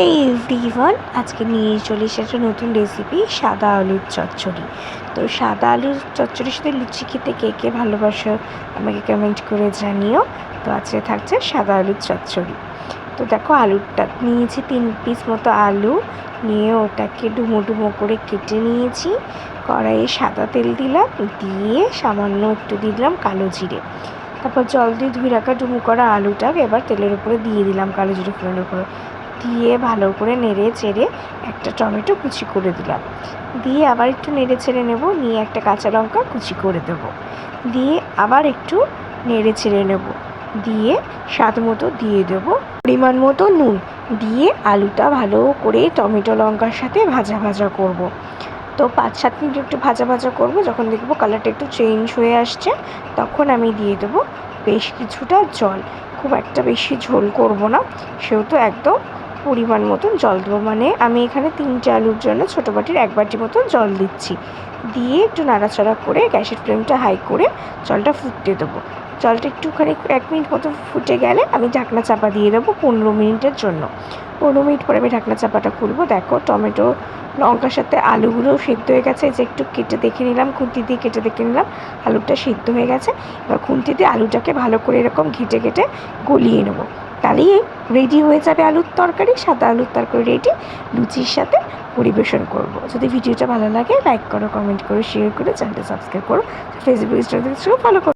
এই এভরিওয়ান, আজকে নিয়ে চলে এসেছে নতুন রেসিপি সাদা আলুর চচ্চড়ি। তো সাদা আলুর চচ্চড়ির সাথে লুচি খেতে কে কে ভালোবাসো আমাকে কমেন্ট করে জানিও। তো আজকে থাকছে সাদা আলুর চচ্চড়ি। তো দেখো, আলুটা নিয়েছি 3 পিস মতো আলু নিয়ে ওটাকে ডুমো ডুমো করে কেটে নিয়েছি। কড়াইয়ে সাদা তেল দিলাম, দিয়ে সামান্য একটু দিলাম কালো জিরে। তারপর জল দিয়ে ধুয়ে রাখা ডুমো করা আলুটাকে এবার তেলের উপরে দিয়ে দিলাম, কালো জিরে ফোড়নের উপরে দিয়ে ভালো করে নেড়ে চেড়ে একটা টমেটো কুচি করে দিলাম, দিয়ে আবার একটু নেড়ে ছেড়ে নেব, নিয়ে একটা কাঁচা লঙ্কা কুচি করে দেব, দিয়ে আবার একটু নেড়ে ছেড়ে নেব, দিয়ে স্বাদ মতো দিয়ে দেবো পরিমাণ মতো নুন, দিয়ে আলুটা ভালো করে টমেটো লঙ্কার সাথে ভাজা ভাজা করব। তো 5-7 মিনিট একটু ভাজা ভাজা করব। যখন দেখব কালারটা একটু চেঞ্জ হয়ে আসছে, তখন আমি দিয়ে দেবো বেশ কিছুটা জল। খুব একটা বেশি ঝোল করব না, সেহেতু একদম পরিমাণ মতন জল দেবো। মানে আমি এখানে 3টে আলুর জন্য ছোটো বাটির 1 বাটি মতন জল দিচ্ছি। দিয়ে একটু নাড়াচাড়া করে গ্যাসের ফ্লেমটা হাই করে জলটা ফুটতে দেবো। জলটা একটুখানি 1 মিনিট মতো ফুটে গেলে আমি ঢাকনা চাপা দিয়ে দেবো 15 মিনিটের জন্য। 15 মিনিট পরে আমি ঢাকনা চাপাটা খুলবো। দেখো, টমেটো লঙ্কার সাথে আলুগুলোও সেদ্ধ হয়ে গেছে। যে একটু কেটে দেখে নিলাম, খুন্তি দিয়ে কেটে দেখে নিলাম আলুটা সেদ্ধ হয়ে গেছে। এবার খুন্তি দিয়ে আলুটাকে ভালো করে এরকম ঘেটে ঘেটে গলিয়ে নেবো। তাহলেই রেডি হয়ে যাবে আলুর তরকারি, সাদা আলুর তরকারি রেডি। লুচির সাথে পরিবেশন করব। যদি ভিডিওটা ভালো লাগে লাইক করো, কমেন্ট করো, শেয়ার করো, চ্যানেলটা সাবস্ক্রাইব করো, ফেসবুক ইনস্টাগ্রাম ফলো করো।